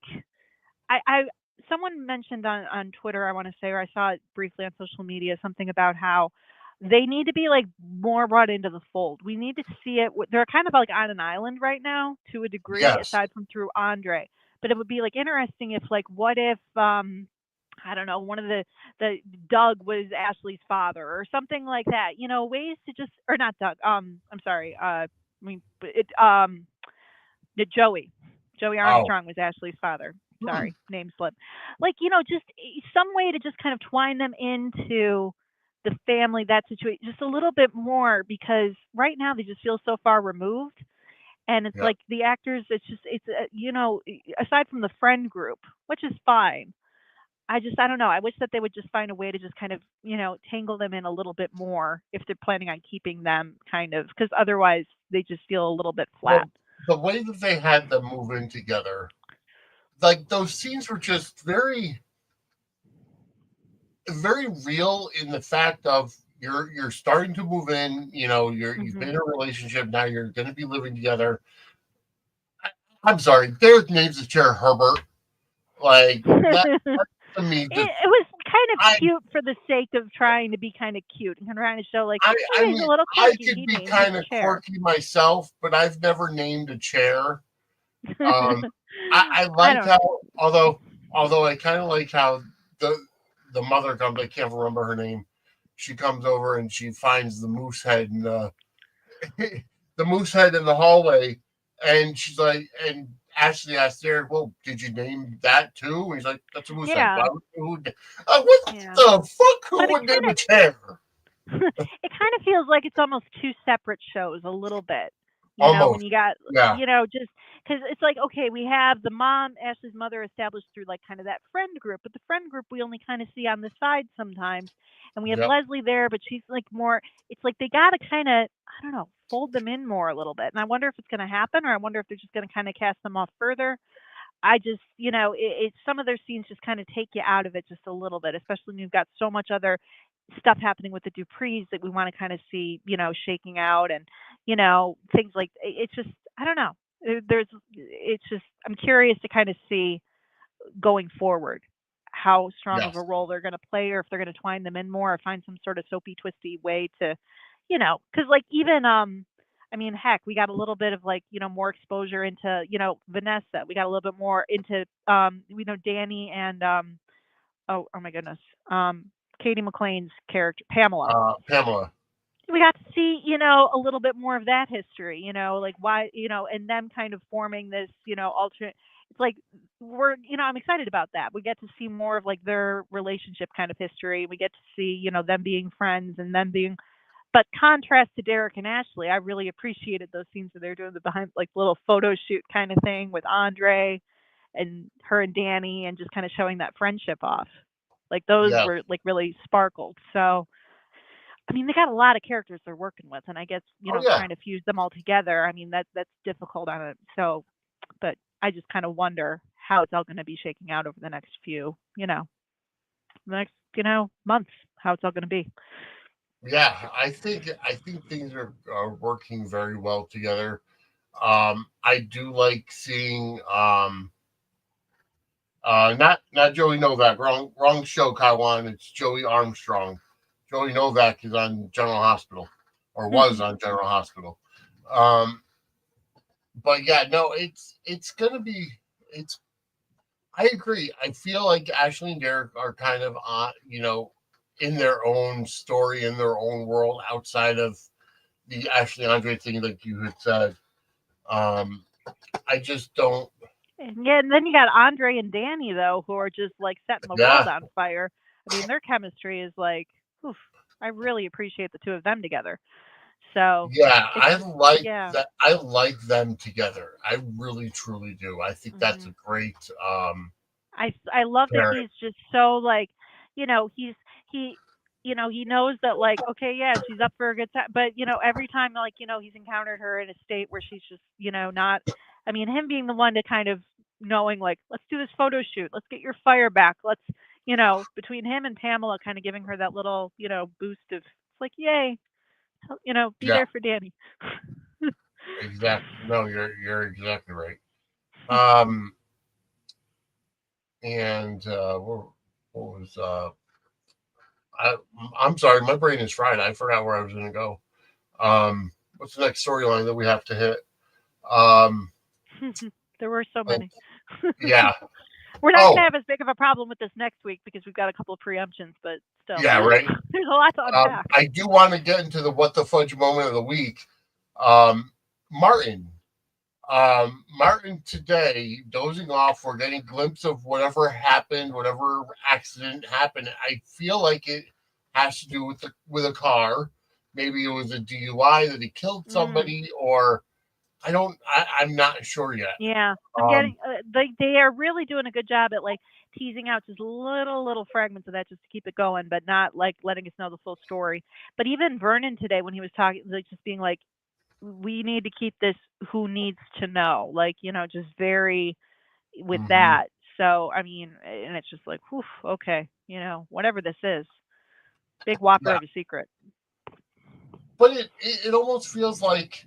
I someone mentioned on Twitter, I want to say, or I saw it briefly on social media, something about how they need to be like more brought into the fold. We need to see it. They're kind of like on an island right now to a degree, yes, aside from through Andre. But it would be like interesting if like what if I don't know, one of the Doug was Ashley's father or something like that. Ways to just or not Doug. I'm sorry. I mean it Joey. Joey oh, Armstrong was Ashley's father. hmm, Sorry, name slip. Like, just some way to just kind of twine them into the family, that situation, just a little bit more because right now they just feel so far removed. And it's yeah. like the actors, aside from the friend group, which is fine. I don't know. I wish that they would just find a way to just kind of, tangle them in a little bit more if they're planning on keeping them kind of, because otherwise they just feel a little bit flat. Well, the way that they had them move in together, like those scenes were just very, very real in the fact of you're starting to move in. You've been Mhm. in a relationship now. You're going to be living together. I'm sorry, Derek names the chair Herbert. Like that to me, just It was kind of I cute for the sake of trying to be kind of cute and trying to show like, I oh, he's mean, a little I quirky. could He be named his kind of chair. quirky myself, but I've never named a chair. Um, I I like don't how, know. although I kind of like how the the mother comes. I can't remember her name. She comes over and she finds the moose head in the the moose head in the hallway, and she's like, and Ashley asked Derek, "Well, did you name that too?" And he's like, "That's a moose head." Yeah, Why what yeah. the fuck? But Who would name a chair? it kind of feels like it's almost two separate shows a little bit. When Almost, you got, yeah, just because it's like, okay, we have the mom, Ashley's mother, established through like kind of that friend group, but the friend group we only kind of see on the side sometimes. And we have yep, Leslie there, but she's like more, it's like they got to kind of, I don't know, fold them in more a little bit. And I wonder if it's going to happen, or I wonder if they're just going to kind of cast them off further. I just, it's some of their scenes just kind of take you out of it just a little bit, especially when you've got so much other stuff happening with the Duprees that we want to kind of see, shaking out and, things like it's just, I don't know. It's just, I'm curious to kind of see going forward how strong of a yes, role they're going to play or if they're going to twine them in more or find some sort of soapy twisty way to because like even I mean heck we got a little bit of like more exposure into Vanessa, we got a little bit more into Danny and oh my goodness, um Katie McLean's character Pamela. Pamela, We got to see, a little bit more of that history, like why, and them kind of forming this, alternate. It's like I'm excited about that. We get to see more of like their relationship kind of history. We get to see, them being friends and them being, but contrast to Derek and Ashley, I really appreciated those scenes where they're doing the behind like little photo shoot kind of thing with Andre and her and Danny and just kind of showing that friendship off. Like those yes, were like really sparkled. So I mean, they got a lot of characters they're working with, and I guess oh yeah, trying to fuse them all together. I mean, that's difficult on it. So, but I just kind of wonder how it's all going to be shaking out over the next few, the next months. How it's all going to be. yeah. I think things are working very well together. I do like seeing not Joey Novak. Wrong show, Kaiwan. It's Joey Armstrong. Joey Novak is on General Hospital, or was on General Hospital. Um, but yeah, no, it's gonna be it's. I agree. I feel like Ashley and Derek are kind of in their own story, in their own world, outside of the Ashley Andre thing, like you had said. Um, I just don't. And yeah, and then you got Andre and Danny though, who are just like setting the world Yeah, on fire. I mean, their chemistry is like, oof, I really appreciate the two of them together. So yeah. it's just, yeah. I like them together. I really, truly do. I think that's Hmm. a great I love that pairing. he's just so like, he's he he knows that like, okay, yeah, she's up for a good time, but every time like, he's encountered her in a state where she's just, not I mean, him being the one to kind of knowing like, let's do this photo shoot, let's get your fire back, let's, between him and Pamela kind of giving her that little, boost of it's like, yay, be Yeah, there for Danny. exactly. No, you're exactly right. Um, and what was I, I'm sorry, my brain is fried. I forgot where I was going to go. What's the next storyline that we have to hit? Um, There were so oh, many. yeah. We're not going to Oh, have as big of a problem with this next week because we've got a couple of preemptions, but still, yeah, right. there's a lot to unpack. I do want to get into the what the fudge moment of the week. Um, Martin. Martin today, dozing off, we're getting a glimpse of whatever happened, whatever accident happened. I feel like it has to do with a car. Maybe it was a DUI that he killed Mm, somebody, or I'm not sure yet. yeah, I'm Um, getting. They are really doing a good job at like teasing out just little fragments of that just to keep it going, but not like letting us know the full story. But even Vernon today, when he was talking, like just being like, "We need to keep this. Who needs to know?" Like just very with mhm. that. So I mean, and it's just like, whew, okay, whatever this is. Big whopper Yeah. of a secret. But it almost feels like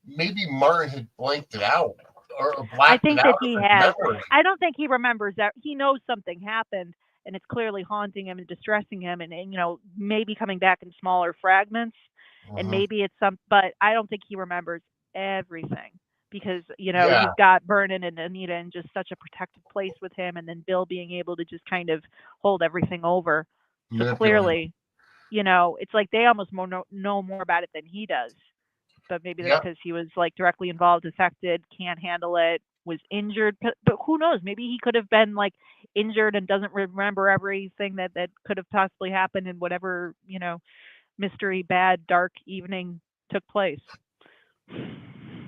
maybe Martin had blanked it out or I blacked it think that out he of his has. memory. I don't think he remembers that. He knows something happened, and it's clearly haunting him and distressing him, and maybe coming back in smaller fragments, and Mhm. maybe it's some. But I don't think he remembers everything because Yeah, you've got Vernon and Anita in just such a protected place with him, and then Bill being able to just kind of hold everything over. So manipulated. clearly, it's like they almost know more about it than he does. But maybe that's Yep. because he was like directly involved, affected, can't handle it, was injured. But who knows? Maybe he could have been like injured and doesn't remember everything that could have possibly happened in whatever mystery, bad, dark evening took place.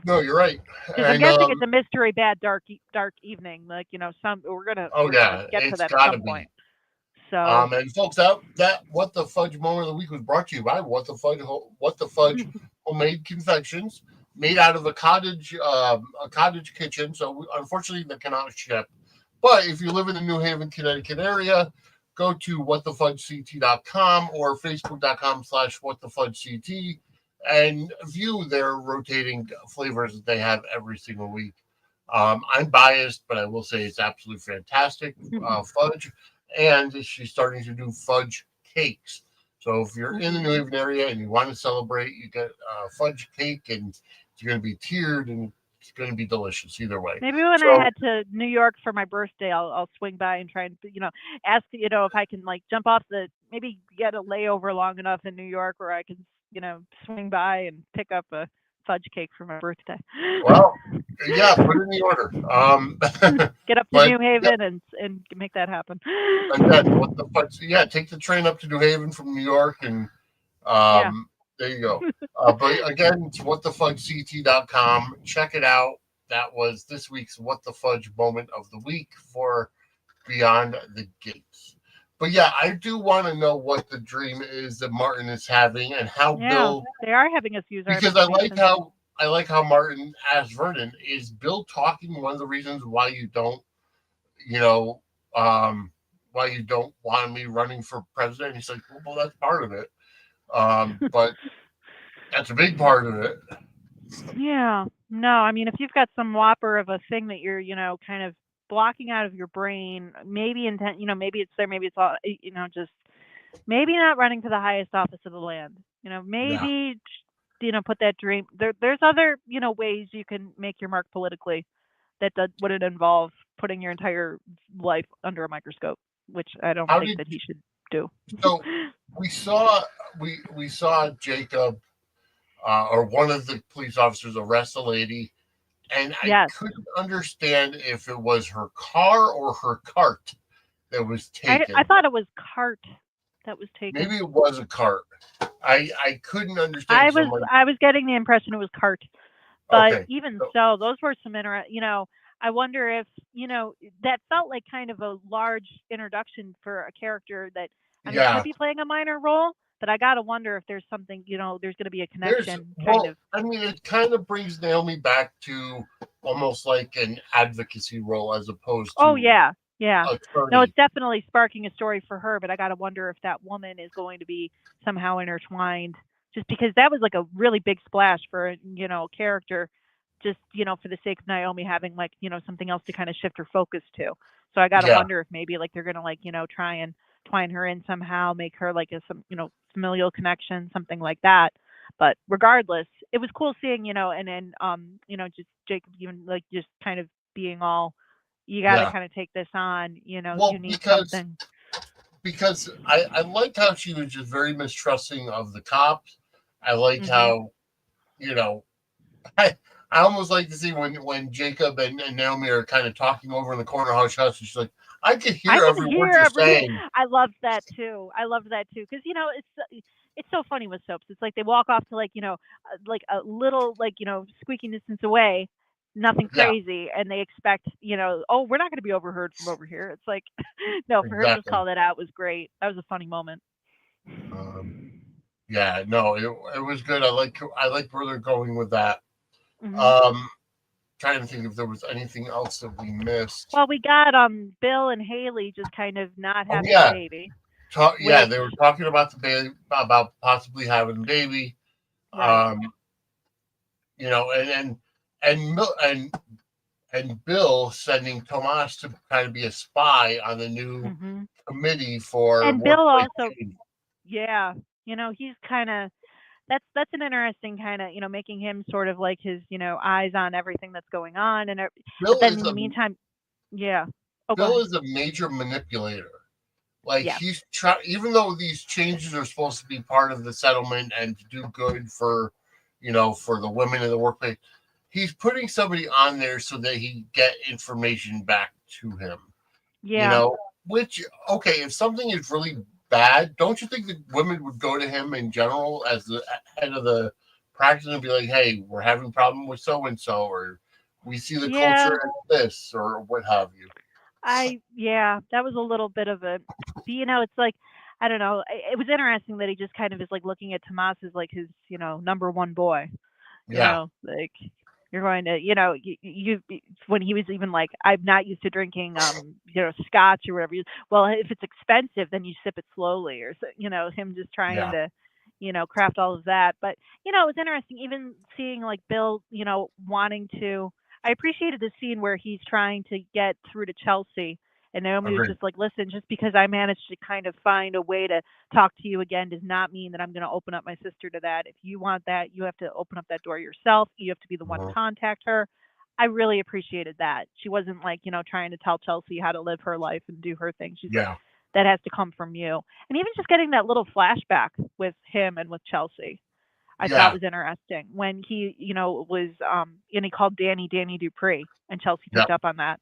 No, you're right. Because I'm And guessing it's a mystery, bad, dark evening. Like some oh we're gonna yeah, get to it's that at got to some be. point. So And folks, that what the fudge moment of the week was brought to you by what the fudge homemade confections made out of a cottage kitchen. So unfortunately, they cannot ship. But if you live in the New Haven, Connecticut area, go to whatthefudgect.com or facebook.com/whatthefudgect and view their rotating flavors that they have every single week. I'm biased, but I will say it's absolutely fantastic fudge. And she's starting to do fudge cakes. So if you're in the New Haven area and you want to celebrate, you get a fudge cake, and it's going to be tiered and it's going to be delicious either way. maybe when I So head to New York for my birthday, I'll swing by and try and ask if I can like jump off maybe get a layover long enough in New York where I can swing by and pick up a fudge cake for my birthday. well, yeah, put in the order. Get up to But New yeah, Haven and make that happen. again, what the fudge? Yeah, take the train up to New Haven from New York, and Yeah. there you go. But again, it's whatthefudgect.com. Check it out. That was this week's What the Fudge moment of the week for Beyond the Gates. But yeah, I do want to know what the dream is that Martin is having and how Yeah, Bill, they are having us use our because information. I like how Martin asked Vernon, is Bill talking one of the reasons why you don't, you know, why you don't want me running for president? He's like, well, that's part of it. But that's a big part of it. Yeah. No, I mean, if you've got some whopper of a thing that you're, kind of blocking out of your brain, maybe intent, maybe it's there, maybe it's all, just maybe not running for the highest office of the land. Yeah. Maybe, put that dream. There's other, ways you can make your mark politically that wouldn't involve putting your entire life under a microscope, which I don't How think did that he should do. so we saw we saw Jacob or one of the police officers arrest a lady, and I Yes. couldn't understand if it was her car or her cart that was I taken. thought it was cart that was taken. Maybe it was a cart. I couldn't understand I because was I'm like, I was getting the impression it was cart. But okay, even so, so, those were some I wonder if, that felt like kind of a large introduction for a character that, I mean, could yeah. be playing a minor role, but I got to wonder if there's something, there's going to be a There's connection kind well, of. I mean, it kind of brings Naomi back to almost like an advocacy role as opposed Oh, to yeah. Yeah. No, it's attorney. definitely sparking a story for her, but I got to wonder if that woman is going to be somehow intertwined just because that was like a really big splash for, a character just, for the sake of Naomi having like, something else to kind of shift her focus to. So I got to Yeah, wonder if maybe like they're going to like, try and twine her in somehow, make her like familial connection, something like that. But regardless, it was cool seeing, and then, just Jacob even like just kind of being all, you got to yeah. kind of take this on, you Well, need something. because I liked how she was just very mistrusting of the cops. I like Hmm. how you know I almost like to see when Jacob and Naomi are kind of talking over in the corner hush hush, and she's like, I can I hear can every word hear you're every. saying. I loved that too. I loved that too because it's so funny with soaps. It's like they walk off to like like a little like squeaky distance away, nothing Yeah, crazy, and they expect oh, we're not going to be overheard from over here. It's like no, for her to just exactly. call that out was great. That was a funny moment. Um, yeah, no, it was good. I like where they're going with that. Hmm. Um, Trying to think if there was anything else that we missed. Well, we got Bill and Haley just kind of not Oh having a yeah, baby. Yeah, which, they were talking about the baby, about possibly having a baby. right. You know, and Mil- and Bill sending Tomas to kind of be a spy on the new Hmm. committee for And Bill workplace also, change. yeah, he's kind of, that's an interesting kind of, making him sort of like his, eyes on everything that's going on. But Bill then is in a the meantime, yeah. Oh, go Bill ahead. is a major manipulator. Like Yeah. he's even though these changes are supposed to be part of the settlement and to do good for, for the women in the workplace, he's putting somebody on there so that he get information back to him. You Yeah. know, which okay, if something is really bad, don't you think that women would go to him in general as the head of the practice and be like, "Hey, we're having a problem with so and so," or "We see the culture Yeah. as this," or what have you? Yeah, that was a little bit of a, it's like, I don't know. It was interesting that he just kind of is like looking at Tomas as like his, number one boy. Yeah, Like you're going to, when he was even like, I'm not used to drinking, scotch or whatever. Well, if it's expensive, then you sip it slowly, or so, him just trying yeah, to, craft all of that. But it was interesting even seeing like Bill, wanting to. I appreciated the scene where he's trying to get through to Chelsea. And Naomi was agreed. just like, listen, just because I managed to kind of find a way to talk to you again does not mean that I'm going to open up my sister to that. If you want that, you have to open up that door yourself. You have to be the one to Mhm. contact her. I really appreciated that. She wasn't like, trying to tell Chelsea how to live her life and do her thing. She's like, Yeah, that has to come from you. And even just getting that little flashback with him and with Chelsea, I thought yeah, was interesting when he, was, and he called Danny Dupree, and Chelsea yeah. picked up on that.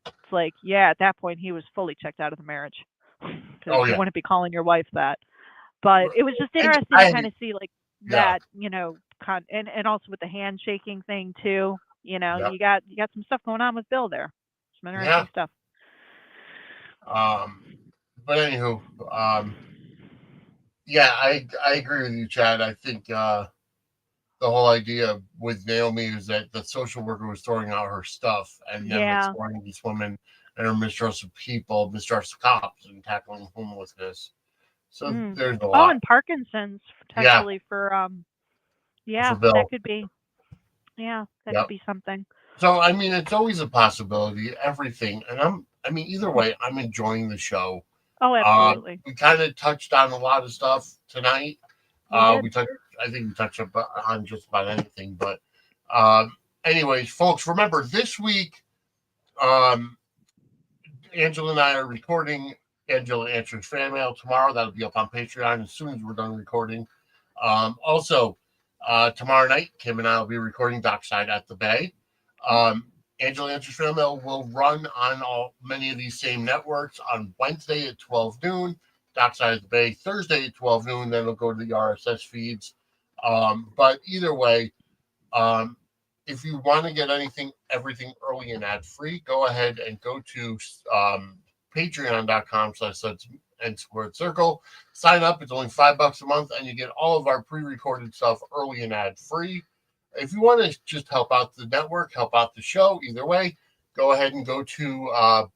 It's like, yeah, at that point he was fully checked out of the marriage because Oh you yeah. wouldn't be calling your wife that. But it was just And interesting to kind of see like yeah, that, and also with the handshaking thing too. yeah, You got some stuff going on with Bill there. Some yeah. interesting stuff. Um, but anywho, um, yeah, I agree with you, Chad. I think the whole idea with Naomi is that the social worker was throwing out her stuff and them Yeah. exploring these women and her mistrust of people, mistrust of cops, and tackling homelessness. So Mm. there's a Oh, lot. and Parkinson's Yeah, potentially for yeah, for Bill. that could be, that could Yep. be something. So I mean, it's always a possibility. Everything, and I mean, either way, I'm enjoying the show. Oh, absolutely. We kind of touched on a lot of stuff tonight. We did. We touched, I think we touched on just about anything. But, uh, anyways, folks, remember this week, um, Angela and I are recording Angela Answers Fan Mail tomorrow. That'll be up on Patreon as soon as we're done recording. Also, tomorrow night, Kim and I will be recording Dockside at the Bay. Um, Angela Answers Fan Mail will run on many of these same networks on Wednesday at 12 noon, Dockside at the Bay Thursday at 12 noon. Then it'll go to the RSS feeds. But either way, um, if you want to get everything early and ad free, go ahead and go to patreon.com/suds and squared circle. Sign up. It's only $5 a month, and you get all of our pre-recorded stuff early and ad free. If you want to just help out the network, help out the show, either way, go ahead and go to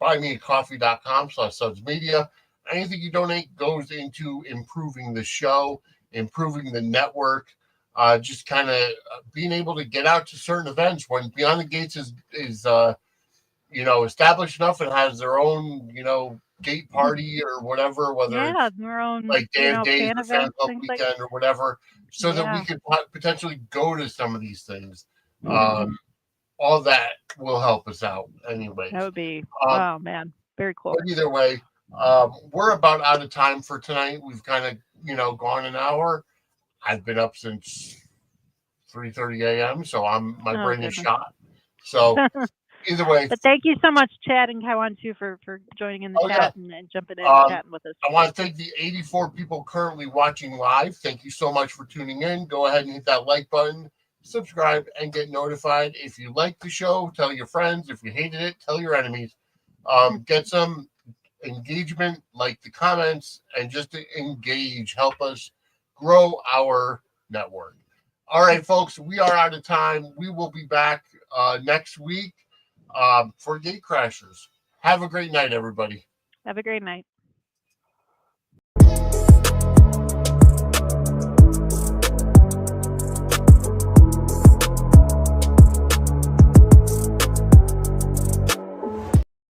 buymeacoffee.com/Suds Media. Anything you donate goes into improving the show, improving the network, just kind of being able to get out to certain events when Beyond the Gates is established enough and has their own, gate party or whatever, whether Yeah, it's their own, like Dan Days fan or Fan events, Club things like. Weekend or whatever, so that we Yeah. could potentially go to some of these things. All that will help us out, That anyways. would be, Um, oh man, very but cool. either way, we're about out of time for tonight. We've kind of, gone an hour. I've been up since 3:30 a.m., so my Oh brain is goodness. shot. So either way, But thank you so much, Chad and Kaiwan too, for joining in the oh yeah, chat and jumping in and um, chatting with us. I want to thank the 84 people currently watching live. Thank you so much for tuning in. Go ahead and hit that like button, subscribe, and get notified. If you like the show, tell your friends. If you hated it, tell your enemies. Get some engagement, like the comments, and just to engage, help us grow our network. All right, folks, we are out of time. We will be back next week for Gate Crashers. Have a great night, everybody. Have a great night. you.